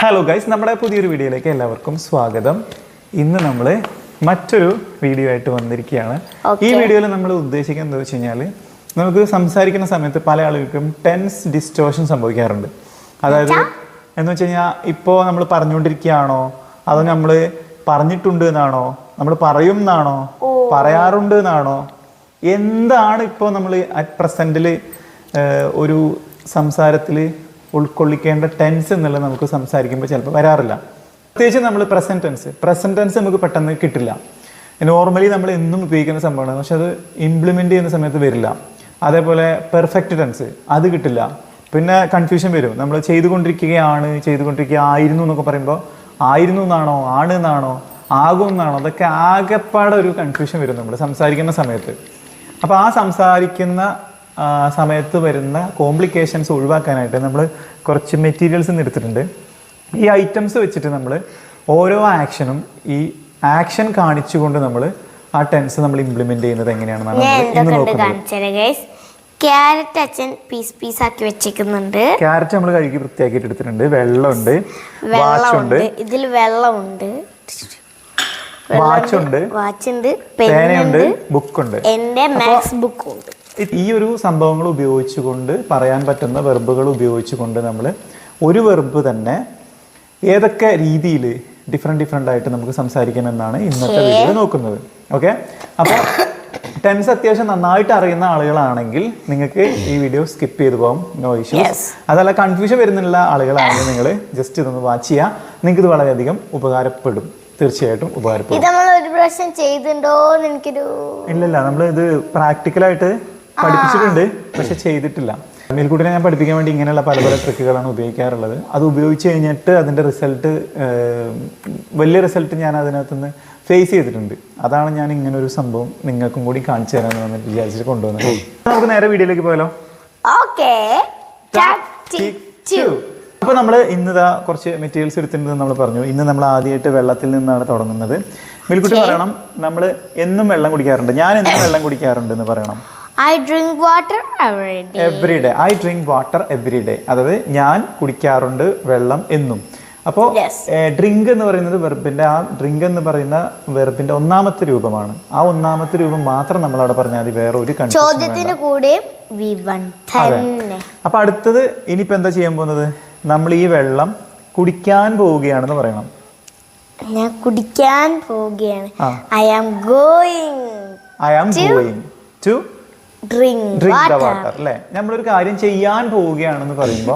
Hello guys, നമ്മുടെ പുതിയൊരു വീഡിയോയിലേക്ക് എല്ലാവർക്കും സ്വാഗതം. ഇന്ന് നമ്മൾ മറ്റൊരു വീഡിയോ ആയിട്ട് വന്നിരിക്കുകയാണ്. ഈ വീഡിയോയിൽ നമ്മൾ ഉദ്ദേശിക്കുന്നത് എന്താ വെച്ച് കഴിഞ്ഞാൽ, നമുക്ക് സംസാരിക്കുന്ന സമയത്ത് പല ആളുകൾക്കും ടെൻസ് ഡിസ്റ്റോർഷൻ സംഭവിക്കാറുണ്ട്. അതായത് എന്ന് വെച്ച് കഴിഞ്ഞാൽ, ഇപ്പോൾ നമ്മൾ പറഞ്ഞുകൊണ്ടിരിക്കുകയാണോ, അതോ നമ്മൾ പറഞ്ഞിട്ടുണ്ട് എന്നാണോ, നമ്മൾ പറയും എന്നാണോ, പറയാറുണ്ട് എന്നാണോ, എന്താണ് ഇപ്പോൾ നമ്മൾ അറ്റ് പ്രസൻറ്റിൽ ഒരു സംസാരത്തിൽ ഉൾക്കൊള്ളിക്കേണ്ട ടെൻസ് എന്നുള്ളത് നമുക്ക് സംസാരിക്കുമ്പോൾ ചിലപ്പോൾ വരാറില്ല. പ്രത്യേകിച്ച് നമ്മൾ പ്രസൻറ്റ് ടെൻസ് നമുക്ക് പെട്ടെന്ന് കിട്ടില്ല. നോർമലി നമ്മൾ എന്നും ഉപയോഗിക്കുന്ന സംഭവമാണ്, പക്ഷെ അത് ഇംപ്ലിമെൻ്റ് ചെയ്യുന്ന സമയത്ത് വരില്ല. അതേപോലെ പെർഫെക്റ്റ് ടെൻസ് അത് കിട്ടില്ല. പിന്നെ കൺഫ്യൂഷൻ വരും. നമ്മൾ ആയിരുന്നു എന്നൊക്കെ പറയുമ്പോൾ ആയിരുന്നു എന്നാണോ, ആണ് എന്നാണോ, ആകും എന്നാണോ, അതൊക്കെ ആകെപ്പാടെ ഒരു കൺഫ്യൂഷൻ വരും നമ്മൾ സംസാരിക്കുന്ന സമയത്ത്. അപ്പോൾ ആ സംസാരിക്കുന്ന സമയത്ത് വരുന്ന കോംപ്ലിക്കേഷൻസ് ഒഴിവാക്കാനായിട്ട് നമ്മൾ കുറച്ച് മെറ്റീരിയൽസ് എടുത്തിട്ടുണ്ട്. ഈ ഐറ്റംസ് വെച്ചിട്ട് നമ്മൾ ഓരോ ആക്ഷനും ഈ ആക്ഷൻ കാണിച്ചുകൊണ്ട് നമ്മൾ ആ ടെൻസ് നമ്മൾ ഇംപ്ലിമെന്റ് ചെയ്യുന്നത് എങ്ങനെയാണെന്നാണ് ക്യാരറ്റ് അച്ഛൻ പീസ് ആക്കി വെച്ചിരിക്കുന്നുണ്ട്. ക്യാരറ്റ് നമ്മൾ കഴുകി വൃത്തിയാക്കിയിട്ട് എടുത്തിട്ടുണ്ട്. വെള്ളമുണ്ട്, വാച്ചുണ്ട്, ഇതിൽ വെള്ളമുണ്ട്, വാച്ചുണ്ട്, പേനയുണ്ട്, ബുക്കുണ്ട്, എന്റെ മാത്സ് ബുക്കുണ്ട്. ഈ ഒരു സംഭവങ്ങൾ ഉപയോഗിച്ചുകൊണ്ട് പറയാൻ പറ്റുന്ന വെർബുകൾ ഉപയോഗിച്ചുകൊണ്ട് നമ്മൾ ഒരു വെർബ് തന്നെ ഏതൊക്കെ രീതിയിൽ ഡിഫറെൻ്റ് ആയിട്ട് നമുക്ക് സംസാരിക്കാമെന്നാണ് ഇന്നത്തെ വീഡിയോ നോക്കുന്നത്. ഓക്കെ, അപ്പോൾ ടെൻസ് അത്യാവശ്യം നന്നായിട്ട് അറിയുന്ന ആളുകളാണെങ്കിൽ നിങ്ങൾക്ക് ഈ വീഡിയോ സ്കിപ്പ് ചെയ്ത് പോകും, നോ ഇഷ്യൂസ്. അതല്ല കൺഫ്യൂഷൻ വരുന്നുള്ള ആളുകളാണെങ്കിൽ നിങ്ങൾ ജസ്റ്റ് ഇതൊന്ന് വാച്ച് ചെയ്യുക. നിങ്ങൾക്ക് ഇത് വളരെയധികം ഉപകാരപ്പെടും, തീർച്ചയായിട്ടും ഉപകാരപ്പെടും. ഇല്ലല്ല, നമ്മൾ ഇത് പ്രാക്ടിക്കലായിട്ട് പഠിപ്പിച്ചിട്ടുണ്ട്, പക്ഷെ ചെയ്തിട്ടില്ല. മേൽക്കൂട്ടിനെ ഞാൻ പഠിപ്പിക്കാൻ വേണ്ടി ഇങ്ങനെയുള്ള പല ട്രിക്കുകളാണ് ഉപയോഗിക്കാറുള്ളത്. അത് ഉപയോഗിച്ച് കഴിഞ്ഞിട്ട് അതിൻ്റെ വലിയ റിസൾട്ട് ഞാൻ അതിനകത്തുനിന്ന് ഫേസ് ചെയ്തിട്ടുണ്ട്. അതാണ് ഞാൻ ഇങ്ങനെ ഒരു സംഭവം നിങ്ങൾക്കും കൂടി കാണിച്ചു തരാമെന്ന് വിചാരിച്ചിട്ട് കൊണ്ടുവന്നത്. നമുക്ക് നേരെ വീഡിയോയിലേക്ക് പോയാലോ? അപ്പോൾ നമ്മൾ ഇന്നിതാ കുറച്ച് മെറ്റീരിയൽസ് എടുത്തിട്ടുണ്ട് നമ്മൾ പറഞ്ഞു. ഇന്ന് നമ്മൾ ആദ്യമായിട്ട് വെള്ളത്തിൽ നിന്നാണ് തുടങ്ങുന്നത്. മേൽക്കുട്ടി പറയണം, നമ്മൾ എന്നും വെള്ളം കുടിക്കാറുണ്ട്. ഞാൻ എന്നും വെള്ളം കുടിക്കാറുണ്ട് എന്ന് പറയണം. I drink water every day. I drink water every day. അതായത് ഞാൻ കുടിക്കാറുണ്ട് വെള്ളം എന്നും. അപ്പോൾ ഡ്രിങ്ക് എന്ന് പറയുന്നത് വെർബിന്റെ ഒന്നാമത്തെ രൂപമാണ്. ആ ഒന്നാമത്തെ രൂപം മാത്രം നമ്മൾ അവിടെ പറഞ്ഞാൽ മതി, വേറെ ഒരു അപ്പൊ അടുത്തത് ഇനിയിപ്പോ എന്താ ചെയ്യാൻ പോകുന്നത്? നമ്മൾ ഈ വെള്ളം കുടിക്കാൻ പോവുകയാണെന്ന് പറയണം. ഞാൻ കുടിക്കാൻ പോവുകയാണ്. I am going to drink the water. അല്ലേ? നമ്മളൊരു കാര്യം ചെയ്യാൻ പോവുകയാണെന്ന് പറയുമ്പോൾ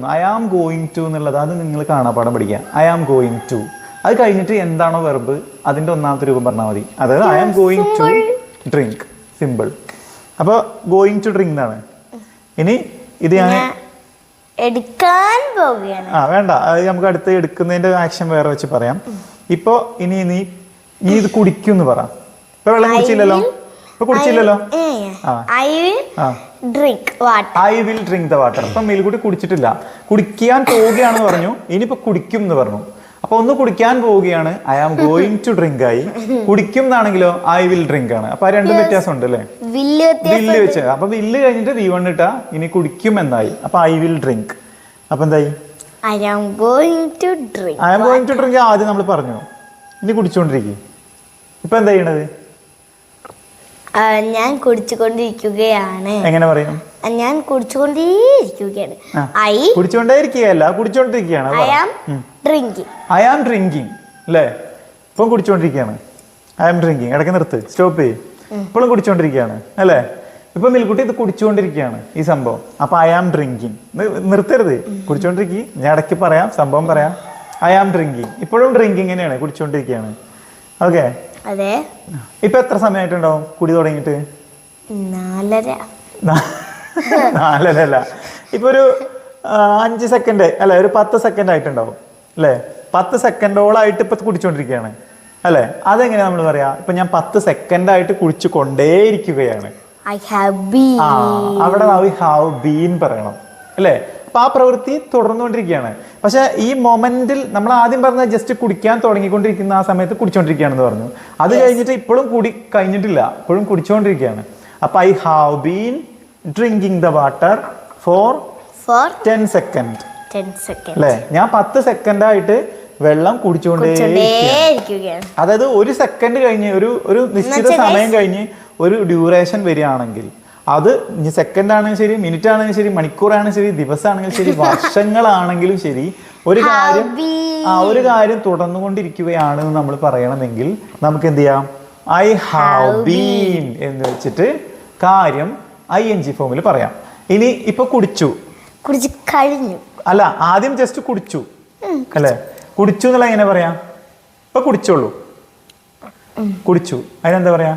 ഐ ആം ഗോയിങ് ടു എന്നുള്ളത് അത് നിങ്ങൾ കാണാപ്പാഠം പഠിക്കുക. ഐ ആം ഗോയിങ് ടു, അത് കഴിഞ്ഞിട്ട് എന്താണോ വെർബ് അതിന്റെ ഒന്നാമത്തെ രൂപം പറഞ്ഞാൽ മതി. അതായത് I am going to drink, simple. അപ്പോൾ ഗോയിങ് ടു ഡ്രിങ്ക് എന്നാണ്. ഇനി ഇത് ഞാൻ എടുക്കാൻ പോവുകയാണ്. വേണ്ട, അത് നമുക്ക് അടുത്ത് എടുക്കുന്നതിന്റെ ആക്ഷൻ വേറെ വെച്ച് പറയാം. ഇപ്പൊ ഇനി നീ ഇത് കുടിക്കും എന്ന് പറ. ഇപ്പൊ വെള്ളം കുടിച്ചില്ലല്ലോ, I will drink the water. അപ്പൊ മേൽക്കൂട്ടി കുടിച്ചിട്ടില്ല, കുടിക്കാൻ പോവുകയാണെന്ന് പറഞ്ഞു. ഇനിയിപ്പോ കുടിക്കും എന്ന് പറഞ്ഞു. അപ്പൊ ഒന്ന് കുടിക്കാൻ പോവുകയാണ്, I am going to drink ആയി. കുടിക്കും എന്നാണെങ്കിലോ ഐ വിൽ ഡ്രിങ്ക് ആണ്. അപ്പൊ രണ്ടും വ്യത്യാസം ഉണ്ട് അല്ലേ? വില്ല് വെച്ച്, അപ്പൊ വില്ല് കഴിഞ്ഞിട്ട് V1 ഇട്ടാ ഇനി കുടിക്കും എന്നായി. അപ്പൊ ഐ വിൽ ഡ്രിങ്ക്. അപ്പൊ എന്തായി? I am going to drink ആദ്യം നമ്മൾ പറഞ്ഞു. ഇനി കുടിച്ചോണ്ടിരിക്കും. ഇപ്പൊ എന്താ ചെയ്യണത്? ഞാൻ കുടിച്ചുകൊണ്ടിരിക്കുകയാണ്. എങ്ങനെ പറയും? ഞാൻ കുടിച്ചുകൊണ്ടേയിരിക്കുകയാണ്. കുടിച്ചോണ്ടിരിക്കുകയാണ്. ഐ ആം ഡ്രിങ്കിങ് അല്ലേ? ഇപ്പം കുടിച്ചോണ്ടിരിക്കുകയാണ്. I am drinking. ഇടയ്ക്ക് നിർത്ത്, സ്റ്റോപ്പ് ചെയ്യും. ഇപ്പോഴും കുടിച്ചോണ്ടിരിക്കുകയാണ് അല്ലേ? ഇപ്പൊ മിൽക്കുട്ടി ഇത് കുടിച്ചുകൊണ്ടിരിക്കുകയാണ് ഈ സംഭവം. അപ്പൊ ഐ ആം ഡ്രിങ്കിങ് നിർത്തരുത്, കുടിച്ചോണ്ടിരിക്കുക. ഞാൻ ഇടയ്ക്ക് പറയാം, സംഭവം പറയാം. I am drinking. ഇപ്പോഴും ഡ്രിങ്കിങ് തന്നെയാണ്, കുടിച്ചോണ്ടിരിക്കുകയാണ്. ഓക്കെ, അതെ. ഇപ്പൊ എത്ര സമയമായിട്ടുണ്ടാവും കുടി തുടങ്ങിയിട്ട്? 4 അല്ല, ഇപ്പൊ ഒരു 5 സെക്കൻഡ് അല്ല, ഒരു 10 സെക്കൻഡ് ആയിട്ടുണ്ടാവും അല്ലേ? 10 സെക്കൻഡോളായിട്ട് ഇപ്പൊ കുടിച്ചോണ്ടിരിക്കുകയാണ് അല്ലെ? അതെങ്ങനെയാ നമ്മൾ പറയാ? ഇപ്പൊ ഞാൻ 10 സെക്കൻഡായിട്ട് കുടിച്ചു കൊണ്ടേയിരിക്കുകയാണ്. അവിടെ ഐ ഹാവ് ബീൻ പറയണം അല്ലേ? അപ്പൊ ആ പ്രവൃത്തി തുടർന്നുകൊണ്ടിരിക്കുകയാണ്. പക്ഷെ ഈ മൊമെന്റിൽ നമ്മൾ ആദ്യം പറഞ്ഞ ജസ്റ്റ് കുടിക്കാൻ തുടങ്ങിക്കൊണ്ടിരിക്കുന്ന ആ സമയത്ത് കുടിച്ചോണ്ടിരിക്കുകയാണെന്ന് പറഞ്ഞു. അത് കഴിഞ്ഞിട്ട് ഇപ്പോഴും കുടി കഴിഞ്ഞിട്ടില്ല, ഇപ്പോഴും കുടിച്ചുകൊണ്ടിരിക്കുകയാണ്. അപ്പൊ I have been drinking the water for 10 second. 10 seconds. അല്ലേ? ഞാൻ 10 സെക്കൻഡായിട്ട് വെള്ളം കുടിച്ചുകൊണ്ടേയിരിക്കുകയാണ്. അതായത് 1 സെക്കൻഡ് കഴിഞ്ഞ് ഒരു നിശ്ചിത സമയം കഴിഞ്ഞ് ഒരു ഡ്യൂറേഷൻ വരികയാണെങ്കിൽ അത് സെക്കൻഡ് ആണെങ്കിലും ശരി, മിനിറ്റ് ആണെങ്കിലും ശരി, മണിക്കൂറാണെങ്കിലും ശരി, ദിവസമാണെങ്കിലും ശരി, വർഷങ്ങളാണെങ്കിലും ശരി, ഒരു കാര്യം തുടർന്നുകൊണ്ടിരിക്കുകയാണെന്ന് നമ്മൾ പറയണമെങ്കിൽ നമുക്ക് എന്ത് ചെയ്യാം? ഐ ഹാവ് ബീൻ എന്ന് വെച്ചിട്ട് കാര്യം ING ഫോമിൽ പറയാം. ഇനി ഇപ്പൊ കുടിച്ചു കഴിഞ്ഞു അല്ല, ആദ്യം ജസ്റ്റ് കുടിച്ചു അല്ലേ? കുടിച്ചു എന്നുള്ള എങ്ങനെ പറയാം? ഇപ്പൊ കുടിച്ചോളൂ, കുടിച്ചു, അതിനെന്താ പറയാ?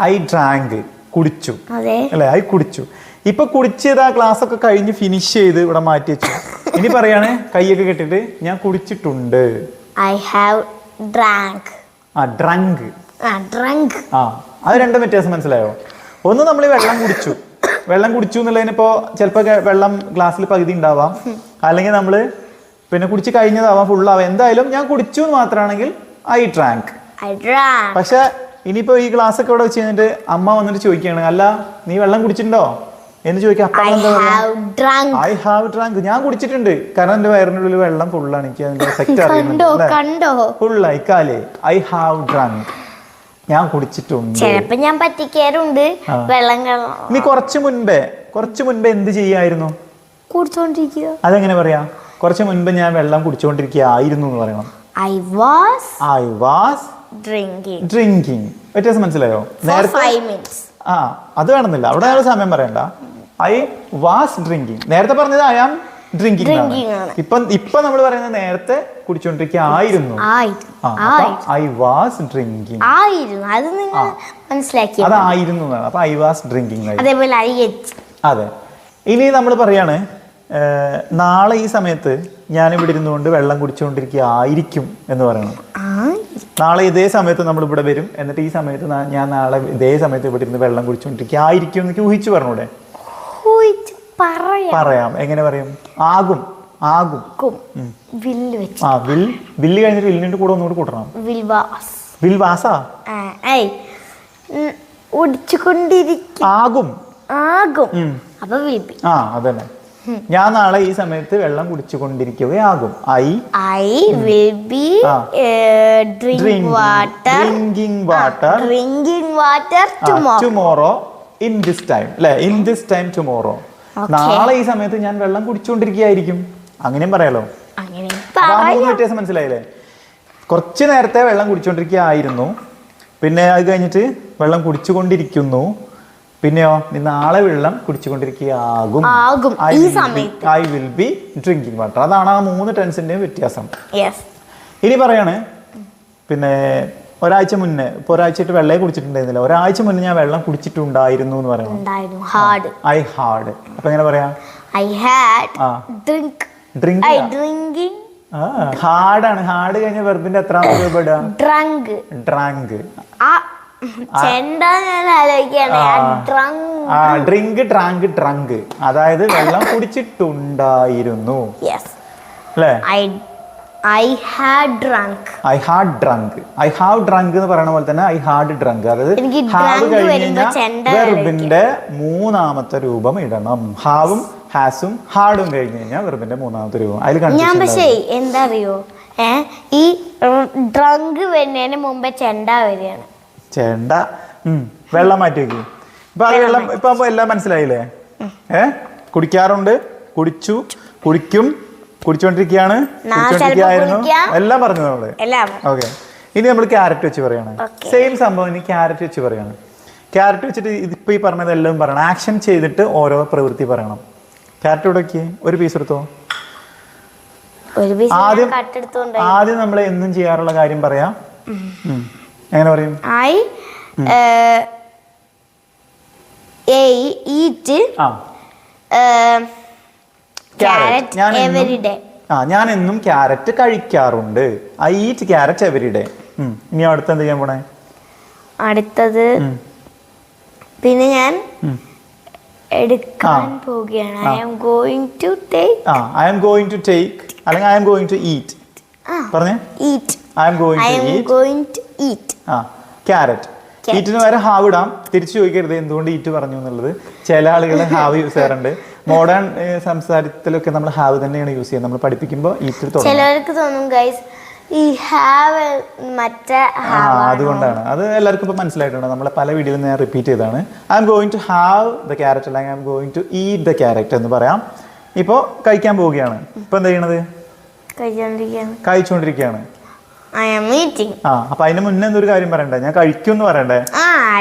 ഐ ഡ്രാങ്ക്, കുടിച്ചു അല്ലെ? ഐ കുടിച്ചു. ഇപ്പൊ കുടിച്ചത് ആ ഗ്ലാസ് ഒക്കെ കഴിഞ്ഞ് ഫിനിഷ് ചെയ്ത് ഇവിടെ മാറ്റി വെച്ചു. ഇനി പറയാണ് കൈയൊക്കെ കെട്ടിട്ട് ഞാൻ കുടിച്ചിട്ടുണ്ട്. I have drank. ഡ്രങ്ക്. അത് രണ്ടും വ്യത്യാസം മനസ്സിലായോ? ഒന്ന് നമ്മൾ വെള്ളം കുടിച്ചു എന്നുള്ളതിനിപ്പോ ചിലപ്പോ വെള്ളം ഗ്ലാസ്സിൽ പകുതി ഉണ്ടാവാം, അല്ലെങ്കിൽ നമ്മള് പിന്നെ കുടിച്ച് കഴിഞ്ഞതാവാം, ഫുള്ളാവാം. എന്തായാലും ഞാൻ കുടിച്ചു എന്ന് മാത്രമാണെങ്കിൽ ഐ ഡ്രാങ്ക്. പക്ഷെ ഇനിയിപ്പോ ഈ ഗ്ലാസ് ഒക്കെ ഇവിടെ വെച്ച് കഴിഞ്ഞിട്ട് അമ്മ വന്നിട്ട് ചോദിക്കുകയാണ്, അല്ല നീ വെള്ളം കുടിച്ചിട്ടുണ്ടോ എന്ന് ചോദിക്കാം. അപ്പൊ എന്താ പറയാ? I have drank. ഞാൻ കുടിച്ചിട്ടുണ്ട്, കാരണം എന്റെ വയറിനുള്ളിൽ വെള്ളം ഫുള്ളാണ്. എനിക്ക് അതിന്റെ എഫക്റ്റ് അറിയുന്നുണ്ട്. ഫുള്ളായി കാലേ. ഐ ഹാവ് ഡ്രാങ്ക്, ഞാൻ കുടിച്ചിട്ടുണ്ട്. ചിലപ്പോ ഞാൻ പറ്റിക്കാറുണ്ട് വെള്ളം. ഇനി കുറച്ചു മുൻപേ എന്ത് ചെയ്യായിരുന്നു? കുടിച്ചോണ്ടിരിക്കുക. അതെങ്ങനെ പറയാ? കുറച്ചു മുൻപ് ഞാൻ വെള്ളം കുടിച്ചോണ്ടിരിക്കുകയായിരുന്നു എന്ന് പറയണം. I was drinking. വ്യത്യാസം മനസ്സിലായോ? നേരത്തെ അത് വേണമെന്നില്ല, അവിടെ നമ്മൾ സമയം പറയണ്ട. I was drinking. നേരത്തെ പറഞ്ഞത് ഐ ആം ഡ്രിങ്കിങ്. ഇപ്പൊ നമ്മൾ പറയുന്നത് നേരത്തെ കുടിച്ചോണ്ടിരിക്കുകയായിരുന്നു. I was drinking. അതായിരുന്നു. അപ്പൊ ഐ വാസ് ഡ്രിങ്കിങ്. അതെ. ഇനി നമ്മൾ പറയാണ് നാളെ ഈ സമയത്ത് ഞാൻ ഇവിടെ ഇരുന്നുകൊണ്ട് വെള്ളം കുടിച്ചുകൊണ്ടിരിക്കുകയായിരിക്കും എന്ന് പറയണം. നാളെ ഇതേ സമയത്ത് നമ്മൾ ഇവിടെ വരും, എന്നിട്ട് ഈ സമയത്ത് ഞാൻ നാളെ ഇതേ സമയത്ത് ഇവിടെ ഇരുന്ന് വെള്ളം കുടിച്ചുകൊണ്ടിരിക്കുകയായിരിക്കും എന്നൊക്കെ ഊഹിച്ചു പറഞ്ഞൂടെ? പറയാം. എങ്ങനെ പറയും? ആകും. വില്ല് കഴിഞ്ഞിട്ട് വില്ലിന്റെ കൂടെ ഒന്നുകൂടി കൂട്ടണം. വിൽവാസാ. ആകും. അതന്നെ. ഞാൻ നാളെ ഈ സമയത്ത് വെള്ളം കുടിച്ചുകൊണ്ടിരിക്കുകയാകും. Drinking water tomorrow in this time. അല്ലെ? In this time tomorrow. നാളെ ഈ സമയത്ത് ഞാൻ വെള്ളം കുടിച്ചുകൊണ്ടിരിക്കുകയായിരിക്കും. അങ്ങനെയും പറയാലോ. വ്യത്യാസം മനസ്സിലായില്ലേ? കുറച്ച് നേരത്തെ വെള്ളം കുടിച്ചുകൊണ്ടിരിക്കുകയായിരുന്നു, പിന്നെ അത് കഴിഞ്ഞിട്ട് വെള്ളം കുടിച്ചുകൊണ്ടിരിക്കുന്നു, പിന്നെയോ നാളെ വെള്ളം കുടിച്ചുകൊണ്ടിരിക്കുകയാകും. I will be drinking water. അതാണ് ആ 3 ടെൻസിന്റെയും വ്യത്യാസം. ഇനി പറയാണ് പിന്നെ ഒരാഴ്ച മുന്നേ, ഇപ്പൊ ഒരാഴ്ചയായിട്ട് വെള്ളം കുടിച്ചിട്ടുണ്ടായിരുന്നില്ല, ഒരാഴ്ച മുന്നേ ഞാൻ വെള്ളം കുടിച്ചിട്ടുണ്ടായിരുന്നു എന്ന് പറയണം. I had. അപ്പൊ എങ്ങനെ പറയാ? ഡ്രിങ്ക്. ഹാർഡാണ്. ഹാർഡ് കഴിഞ്ഞ വെർബിന്റെ എത്രാമത്തെ രൂപ ഇടുക? ഡ്രങ്ക്. Drink, drank, drunk. അതായത് വെള്ളം കുടിച്ചിട്ടുണ്ടായിരുന്നു അല്ലേ? I had drunk. I have drunk എന്ന് പറയുന്ന പോലെ തന്നെ ഐ ഹാഡ് ഡ്രങ്ക്. അതായത് ഹാവ് കഴിഞ്ഞാൽ വെർബിന്റെ 3ാമത്തെ രൂപം ഇടണം. ഹാവും ഹാസും ഹാഡും കഴിഞ്ഞ് കഴിഞ്ഞാൽ വെർബിന്റെ 3ാമത്തെ രൂപം. അതിൽ പക്ഷേ എന്താ അറിയോ, ഈ ഡ്രങ്ക് വരുന്നതിന് മുമ്പേ ചെണ്ട വരികയാണ്. ചെണ്ട. വെള്ളം മാറ്റി വെക്കും. ഇപ്പൊ അത് വെള്ളം ഇപ്പൊ എല്ലാം മനസ്സിലായില്ലേ? കുടിക്കാറുണ്ട്, കുടിച്ചു, കുടിക്കും, കുടിച്ചോണ്ടിരിക്കുകയാണ്, കുടിച്ചോണ്ടിരിക്കുകയായിരുന്നു, എല്ലാം പറഞ്ഞു നമ്മള്. ഓക്കെ. ഇനി നമ്മൾ ക്യാരറ്റ് വെച്ച് പറയാണ്. സെയിം സംഭവം ഇനി ക്യാരറ്റ് വെച്ച് പറയാണ്. ക്യാരറ്റ് വെച്ചിട്ട് ഇപ്പൊ ഈ പറഞ്ഞതെല്ലാം പറയണം. ആക്ഷൻ ചെയ്തിട്ട് ഓരോ പ്രവൃത്തി പറയണം. ക്യാരറ്റ് ഇവിടെ ഒരു പീസ് എടുത്തോ. ആദ്യം നമ്മൾ എന്നും ചെയ്യാറുള്ള കാര്യം പറയാം. എങ്ങനെ പറയും? ഞാൻ എന്നും ക്യാരറ്റ് കഴിക്കാറുണ്ട്. I eat carrot every day. ഇനി അടുത്ത് എന്ത് ചെയ്യാൻ പോണേ? അടുത്തത് പിന്നെ ഞാൻ എടുക്കാൻ പോവുകയാണ്. I am going to take അല്ലെങ്കിൽ I am going to eat. പറഞ്ഞേ. Eat. I am going to eat. Carrot. ഈറ്റിന് വരെ ഹാവ് ഇടാം. തിരിച്ചു ചോദിക്കരുത് എന്തുകൊണ്ട് ഈറ്റ് പറഞ്ഞു എന്നുള്ളത്. ചില ആളുകൾ ഹാവ് യൂസ് ചെയ്യാറുണ്ട്. മോഡേൺ സംസാരത്തിലൊക്കെ നമ്മൾ ഹാവ് തന്നെയാണ് യൂസ് ചെയ്യുന്നത്. നമ്മൾ പഠിപ്പിക്കുമ്പോൾ ഈറ്റ് തുടങ്ങും. ചിലർക്ക് തോന്നും ഗൈസ് ഈ ഹാവ് മറ്റേ അതുകൊണ്ടാണ്. അത് എല്ലാവർക്കും ഇപ്പൊ മനസ്സിലായിട്ടുണ്ട്. നമ്മളെ പല വീഡിയോയിൽ ഞാൻ റിപ്പീറ്റ് ചെയ്താണ്. I'm going to have the carrot അല്ലെങ്കിൽ I'm going to eat the carrot എന്ന് പറയാം. ഇപ്പോൾ കഴിക്കാൻ പോവുകയാണ്. ഇപ്പൊ എന്താ ചെയ്യണത്? കഴിച്ചുകൊണ്ടിരിക്കുകയാണ്. I am eating. അപ്പൊ അതിന് മുന്നേ എന്തൊരു കാര്യം പറയണ്ടേ? ഞാൻ കഴിക്കും എന്ന് പറയണ്ടേ?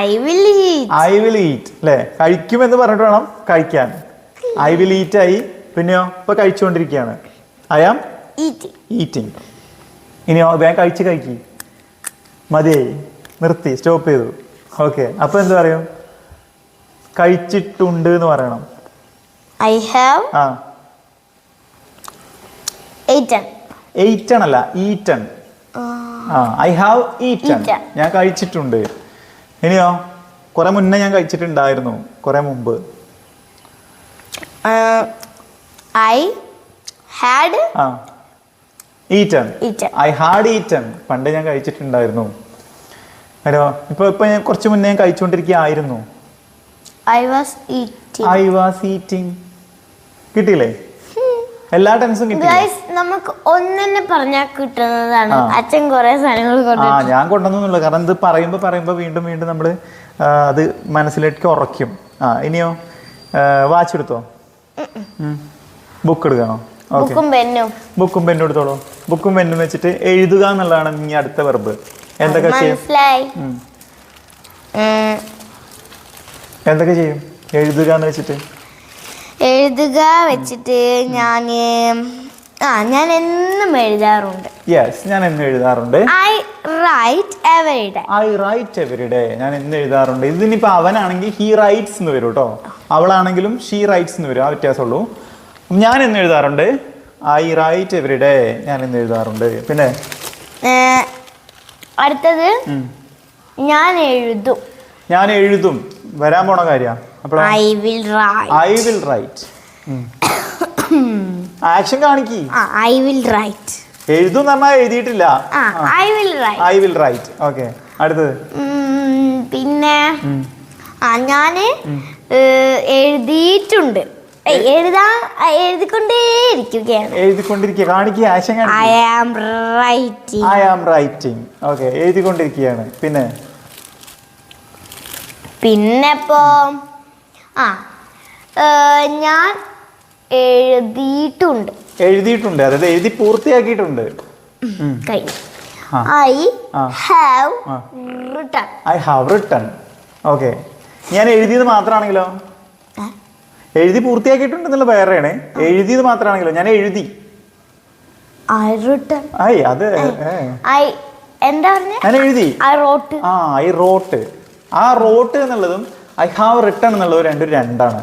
I will eat. I will eat അല്ലേ? കഴിക്കും എന്ന് പറഞ്ഞിട്ട് വേണം കഴിക്കാൻ. I will eat ആയി. പിന്നെയോ ഇപ്പൊ കഴിച്ചുകൊണ്ടിരിക്കുകയാണ്. I am eating. ഇനിയോ വേഗം കഴിക്കി മതിയായി, നിർത്തി, സ്റ്റോപ്പ് ചെയ്തു. ഓക്കെ, അപ്പൊ എന്ത് പറയും? കഴിച്ചിട്ടുണ്ട് എന്ന് പറയണം. I have eaten അല്ല, ഈറ്റൺ. ഐ ഹാവ് ഈറ്റൺ, ഞാൻ കഴിച്ചിട്ടുണ്ട്. ഇനിയോ കുറെ മുന്നേ ഞാൻ കഴിച്ചിട്ടുണ്ടായിരുന്നു, കുറെ മുമ്പ്. I had eaten. I had eaten. പണ്ട് ഞാൻ കഴിച്ചിട്ടുണ്ടായിരുന്നു. ഇപ്പൊ ഞാൻ കുറച്ച് മുന്നേ ഞാൻ കഴിച്ചുകൊണ്ടിരിക്കുകയായിരുന്നു. I was eating. കിട്ടിയില്ലേ? എല്ലാ ടെൻസും കിട്ടി. നമുക്ക് ഒന്നെ പറഞ്ഞാൽ കിട്ടുന്നതാണ്. അച്ഛൻ കുറെ സാധനങ്ങൾ ഞാൻ കൊണ്ടുവന്നുള്ളൂ. കാരണം ഇത് പറയുമ്പോ വീണ്ടും നമ്മള് അത് മനസ്സിലേക്ക് ഉറയ്ക്കും. ഇനിയോ വാച്ച് എടുത്തോ? ബുക്ക് എടുക്കണോ? ബുക്കും പെന്നും എടുത്തോളൂ. ബുക്കും പെന്നും വെച്ചിട്ട് എഴുതുക എന്നുള്ളതാണ് ഇനി അടുത്ത വെർബ്. എന്തൊക്കെ ചെയ്യും? എഴുതുക എന്ന് വെച്ചിട്ട് ഞാൻ എന്നും എഴുതാറുണ്ട്. ഞാൻ എന്നും എഴുതാറുണ്ട്. I write every day. ഞാൻ എന്നും എഴുതാറുണ്ട്. ഇതിനിപ്പോ അവനാണെങ്കിൽ he writes എന്ന് വരും കേട്ടോ. അവളാണെങ്കിലും she writes എന്ന് വരും. ആ വ്യത്യാസമുള്ളൂ. ഞാൻ എന്നും എഴുതാറുണ്ട്. I write every day. ഞാൻ എന്നും എഴുതാറുണ്ട്. പിന്നെ അടുത്തത് ഞാൻ എഴുതും. വരാൻ പോണ കാര്യം. I will write. ആക്ഷൻ കാണിക്കി. I will write. എഴുതും പറഞ്ഞാൽ എഴുതിയിട്ടില്ല. I will write. ഓക്കെ, അടുത്തത്. പിന്നെ ഞാൻ എഴുതിയിട്ടുണ്ട്. എഴുതിക്കൊണ്ടിരിക്കുക. കാണിക്കുക, ആക്ഷൻ കാണിക്കുക. I am writing. ഓക്കെ, എഴുതിക്കൊണ്ടിരിക്കുകയാണ്. പിന്നെ ഇപ്പോ ഞാൻ എഴുതിയിട്ടുണ്ട്. അതായത് എഴുതി പൂർത്തിയാക്കിയിട്ടുണ്ട്. I have written. ഓക്കെ, ഞാൻ എഴുതിയത് മാത്രമാണെങ്കിലോ? എഴുതി പൂർത്തിയാക്കിയിട്ടുണ്ട് എന്നുള്ള വേറെയാണ്. എഴുതിയത് മാത്രമാണെങ്കിലോ? ഞാൻ എഴുതി. ഞാൻ എഴുതി. I wrote. ആ റോട്ട് എന്നുള്ളതും ഐ ഹാവ് റിട്ടൺ എന്നുള്ളതും രണ്ടാണ്.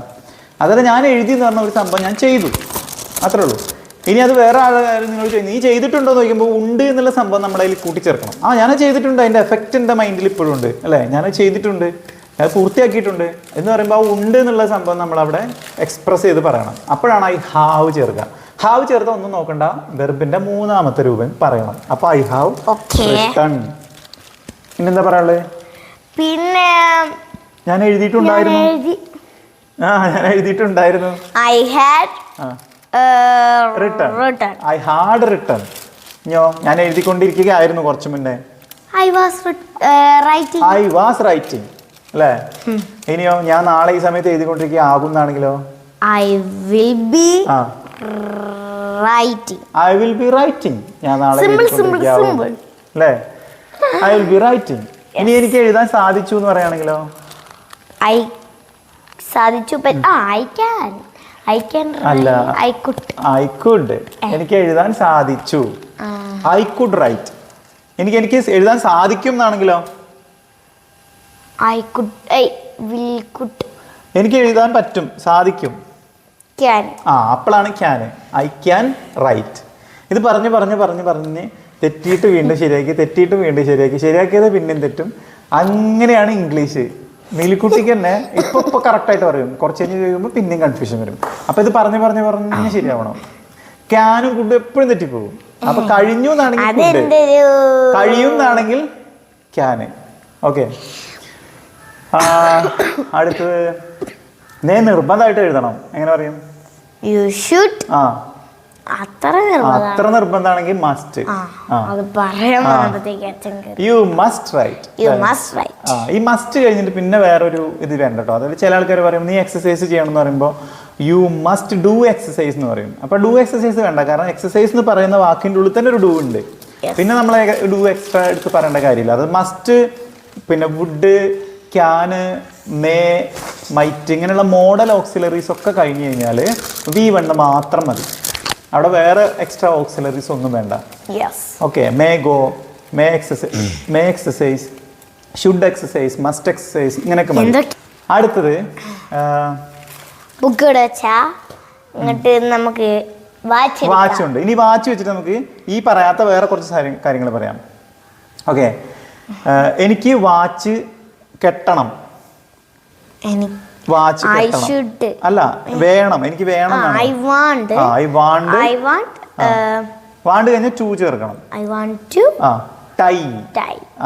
അതായത് ഞാൻ എഴുതി എന്ന് പറഞ്ഞ ഒരു സംഭവം ഞാൻ ചെയ്തു, അത്രേ ഉള്ളൂ. ഇനി അത് വേറെ ആൾക്കാർ നിങ്ങൾ നീ ചെയ്തിട്ടുണ്ടോ എന്ന് ചോദിക്കുമ്പോൾ ഉണ്ട് എന്നുള്ള സംഭവം നമ്മുടെ അതിൽ കൂട്ടിച്ചേർക്കണം. ഞാൻ ചെയ്തിട്ടുണ്ട്, അതിൻ്റെ എഫക്റ്റ് എൻ്റെ മൈൻഡിൽ ഇപ്പോഴും ഉണ്ട് അല്ലേ? ഞാൻ ചെയ്തിട്ടുണ്ട്, അത് പൂർത്തിയാക്കിയിട്ടുണ്ട് എന്ന് പറയുമ്പോൾ ആ ഉണ്ട് എന്നുള്ള സംഭവം നമ്മളവിടെ എക്സ്പ്രസ് ചെയ്ത് പറയണം. അപ്പോഴാണ് ഐ ഹാവ് ചേർക്കുക. ഹാവ് ചേർത്താൽ ഒന്നും നോക്കണ്ട, വെർബിൻ്റെ മൂന്നാമത്തെ രൂപം പറയണം. അപ്പോൾ ഐ ഹാവ് റിട്ടൺ. പിന്നെന്താ പറയാനുള്ളത്? പിന്നെ ഞാൻ എഴുതിയിട്ടുണ്ടായിരുന്നു. ഞാൻ എഴുതിയിട്ടുണ്ടായിരുന്നു. I had written. I had written. ഞാൻ എഴുതിക്കൊണ്ടിരിക്കുകയായിരുന്നു കുറച്ച് മുന്നേ. I was writing. അല്ലേ? ഇനിയോ ഞാൻ നാളെ ഈ സമയത്ത് എഴുതിക്കൊണ്ടിരിക്കുക ആകുന്നാണെങ്കിലോ? I will be writing. ഞാൻ നാളെ എഴുതിക്കൊണ്ടിരിക്കുക അല്ലേ? I will be writing. ഇനി എനിക്ക് എഴുതാൻ സാധിച്ചു എന്ന് പറയുകയാണെങ്കിലോ? I could. എനിക്ക് എഴുതാൻ സാധിച്ചു. I could write. എനിക്ക് എഴുതാൻ സാധിക്കും എന്നാണെങ്കിലോ? എനിക്ക് എഴുതാൻ പറ്റും, സാധിക്കും. അപ്പോഴാണ് ക്യാൻ. I can write. ഇത് പറഞ്ഞ് തെറ്റിയിട്ട് വീണ്ടും ശരിയാക്കി, ശരിയാക്കിയത് പിന്നെയും തെറ്റും. അങ്ങനെയാണ് ഇംഗ്ലീഷ്. നീലിക്കുട്ടിക്ക് തന്നെ ഇപ്പൊ കറക്റ്റായിട്ട് പറയും, കുറച്ച് കഴിഞ്ഞ് കഴിയുമ്പോൾ പിന്നെയും കൺഫ്യൂഷൻ വരും. അപ്പൊ ഇത് പറഞ്ഞ് ശരിയാവണം. ക്യാനും കുട്ടും എപ്പോഴും തെറ്റിപ്പോകും. അപ്പൊ കഴിഞ്ഞു എന്നാണെങ്കിൽ ക്യാന്. ഓക്കെ, അടുത്തത് നിർബന്ധമായിട്ട് എഴുതണം. എങ്ങനെ പറയും? You should. ആ അത്ര നിർബന്ധമാണ്. അത്ര നിർബന്ധമാണെങ്കിൽ മസ്റ്റ്. അത് പറയാൻ വന്നപ്പോഴത്തേക്ക് അച്ഛൻ കേറി. You must write. You must write. ഈ മസ്റ്റ് കഴിഞ്ഞിട്ട് പിന്നെ വേറൊരു ഇത് വേണ്ട കേട്ടോ. അതായത് ചില ആൾക്കാർ പറയും നീ എക്സസൈസ് ചെയ്യണം എന്ന് പറയുമ്പോൾ യു മസ്റ്റ് ഡു എക്സസൈസ് എന്ന് പറയും. അപ്പൊ ഡു എക്സസൈസ് വേണ്ട, കാരണം എക്സസൈസ് എന്ന് പറയുന്ന വാക്കിന്റെ ഉള്ളിൽ തന്നെ ഒരു ഡു ഉണ്ട്. പിന്നെ നമ്മൾ ഡു എക്സ്ട്രാ എടുത്ത് പറയേണ്ട കാര്യമില്ല. അത് മസ്റ്റ്, പിന്നെ വുഡ്, ക്യാന്, മേ, മൈറ്റ് ഇങ്ങനെയുള്ള മോഡൽ ഓക്സിലറീസ് ഒക്കെ കഴിഞ്ഞ് കഴിഞ്ഞാൽ V1 മാത്രം മതി. അവിടെ വേറെ എക്സ്ട്രാ ഓക്സിലറീസ് ഒന്നും വേണ്ട. Okay, may go, may exercise, should exercise, must exercise ഇങ്ങനെയൊക്കെ മതി. അടുത്തത് ബുക്ക് വെച്ചാ എന്നിട്ട് നമുക്ക് വാച്ച് ഉണ്ട്. ഇനി വാച്ച് വെച്ചിട്ട് നമുക്ക് ഈ പറയാത്ത വേറെ കുറച്ച് കാര്യങ്ങൾ പറയാം. ഓക്കെ, എനിക്ക് വാച്ച് കെട്ടണം. വാച്ച് അല്ല, വേണം, എനിക്ക് വേണം. വാണ്ട് കഴിഞ്ഞ ടു ചേർക്കണം. Tie.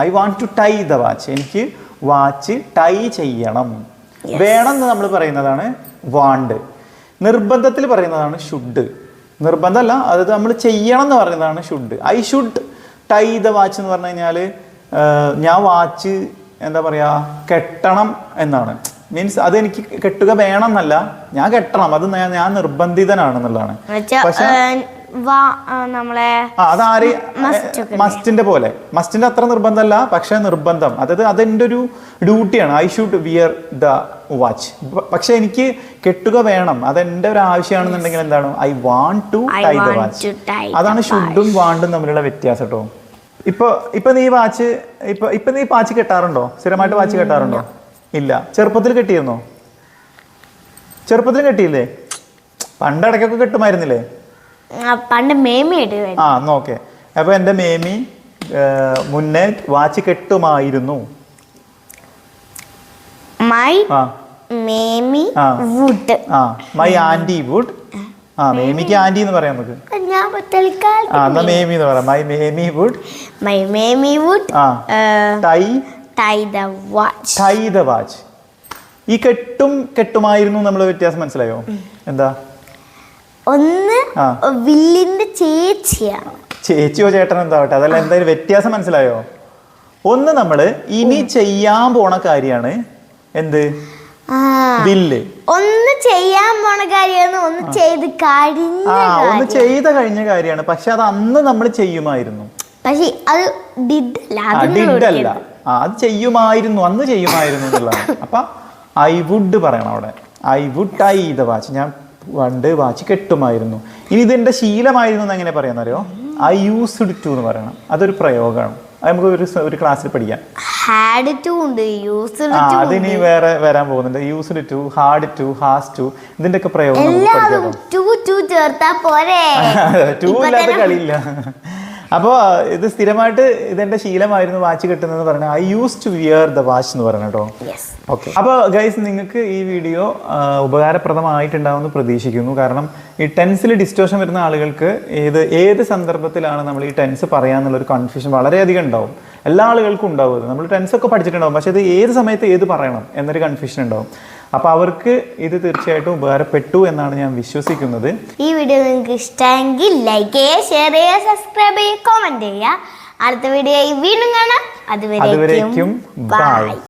I want to tie the watch. എനിക്ക് വാച്ച് ടൈ ചെയ്യണം. വേണം എന്ന് നമ്മൾ പറയുന്നതാണ് വാണ്ട്. നിർബന്ധത്തിൽ പറയുന്നതാണ് ഷുഡ്. നിർബന്ധമല്ല, അത് നമ്മൾ ചെയ്യണം എന്ന് പറയുന്നതാണ് should. I should tie the watch എന്ന് പറഞ്ഞു കഴിഞ്ഞാൽ ഞാൻ വാച്ച് എന്താ പറയാ കെട്ടണം എന്നാണ്. മീൻസ് അത് എനിക്ക് കെട്ടുക വേണം എന്നല്ല, ഞാൻ കെട്ടണം, അത് ഞാൻ നിർബന്ധിതനാണെന്നുള്ളതാണ്. പക്ഷെ അതാര് മസ്റ്റിന്റെ പോലെ, മസ്റ്റിന്റെ അത്ര നിർബന്ധമല്ല, പക്ഷെ നിർബന്ധം, അതായത് അതെന്റെ ഒരു ഡ്യൂട്ടിയാണ്. I should wear the watch. പക്ഷെ എനിക്ക് കെട്ടുക വേണം, അതെന്റെ ഒരു ആവശ്യമാണെന്നുണ്ടെങ്കിൽ എന്താണ് I want to tie the watch. അതാണ് ഷുഡും വാണ്ടും തമ്മിലുള്ള വ്യത്യാസം കേട്ടോ. ഇപ്പൊ നീ വാച്ച് കെട്ടാറുണ്ടോ? സ്ഥിരമായിട്ട് വാച്ച് കെട്ടാറുണ്ടോ? ഇല്ല. ചെറുപ്പത്തിൽ കെട്ടിയിരുന്നോ? ചെറുപ്പത്തിൽ കെട്ടിയില്ലേ? പണ്ടിടയ്ക്കൊക്കെ കെട്ടുമായിരുന്നില്ലേ? പണ്ട് മേമി. ഓക്കെ, അപ്പൊ എന്റെ മേമി മുന്നേ വാച്ച് കെട്ടുമായിരുന്നു. My aunty would. മേമിക്ക് ആന്റി എന്ന് പറയാം നമുക്ക്. എന്നാ മേമി എന്ന് പറയാം. മൈ മേമി വുഡ് ടൈ ദ വാച്ച്. ഈ കെട്ടുമായിരുന്നു നമ്മൾ വ്യത്യാസം മനസ്സിലായോ? എന്താ? ഒന്ന് വില്ലിന്റെ ചേച്ചിയാണ്. ചേച്ചിയോ ചേട്ടനോ എന്താവട്ടെ, അതല്ല, എന്തായാലും വ്യത്യാസം മനസ്സിലായോ? ഒന്ന് നമ്മള് ഇനി ചെയ്യാൻ പോണ കാര്യമാണ് എന്ത്? വില്ല്. ഒന്ന് ചെയ്യാൻ പോണ കാര്യമാണ്, ഒന്ന് ചെയ്ത കഴിഞ്ഞ കാര്യമാണ്. പക്ഷെ അത് അന്ന് നമ്മൾ ചെയ്യുമായിരുന്നു. പക്ഷെ അത് ഡിഡല്ല, അത് ചെയ്യുമായിരുന്നു, അന്ന് ചെയ്യുമായിരുന്നു എന്നുള്ളതാണ്. അപ്പൊ ഐ വുഡ് പറയണം അവിടെ. I would tie the watch. ഞാൻ പണ്ട് വാച്ച് കെട്ടുമായിരുന്നു. ഇനി ഇതെന്റെ ശീലമായിരുന്നു എന്ന് എങ്ങനെ പറയാന്നറിയോ? ഐ യൂസ്ഡ് ടു എന്ന് പറയണം. അതൊരു പ്രയോഗമാണ്. അത് നമുക്ക് ഒരു ക്ലാസ്സിൽ പഠിക്കാം. അതിനി വേറെ വരാൻ പോകുന്നുണ്ട്. Used to, had to, has to, ഇതിന്റെ ഒക്കെ പ്രയോഗം ടു ഇല്ലാത്ത കളിയില്ല. അപ്പോൾ ഇത് സ്ഥിരമായിട്ട് ഇതെന്റെ ശീലമായിരുന്നു വാച്ച് കെട്ടുന്നത് പറഞ്ഞാൽ I use to wear the watch എന്ന് പറയണം കേട്ടോ. ഓക്കെ, അപ്പോൾ ഗൈസ് നിങ്ങൾക്ക് ഈ വീഡിയോ ഉപകാരപ്രദമായിട്ടുണ്ടാവുമെന്ന് പ്രതീക്ഷിക്കുന്നു. കാരണം ഈ ടെൻസിൽ ഡിസ്റ്റോഷൻ വരുന്ന ആളുകൾക്ക് ഏത് സന്ദർഭത്തിലാണ് നമ്മൾ ഈ ടെൻസ് പറയാന്നുള്ളൊരു കൺഫ്യൂഷൻ വളരെയധികം ഉണ്ടാവും. എല്ലാ ആളുകൾക്കും ഉണ്ടാവും. നമ്മൾ ടെൻസ് ഒക്കെ പഠിച്ചിട്ടുണ്ടാവും, പക്ഷെ ഇത് ഏത് സമയത്ത് ഏത് പറയണം എന്നൊരു കൺഫ്യൂഷൻ ഉണ്ടാവും. അപ്പോൾ അവർക്ക് ഇത് തീർച്ചയായിട്ടും ഉപകാരപ്പെട്ടു എന്നാണ് ഞാൻ വിശ്വസിക്കുന്നത്. ഈ വീഡിയോ നിങ്ങൾക്ക് ഇഷ്ടമെങ്കിൽ ലൈക്ക് ചെയ്യുക, ഷെയർ ചെയ്യുക, സബ്സ്ക്രൈബ് ചെയ്യുക, കമന്റ് ചെയ്യുക. അടുത്ത വീഡിയോ വീണ്ടും കാണാം. അതുവരേക്കും ബൈ.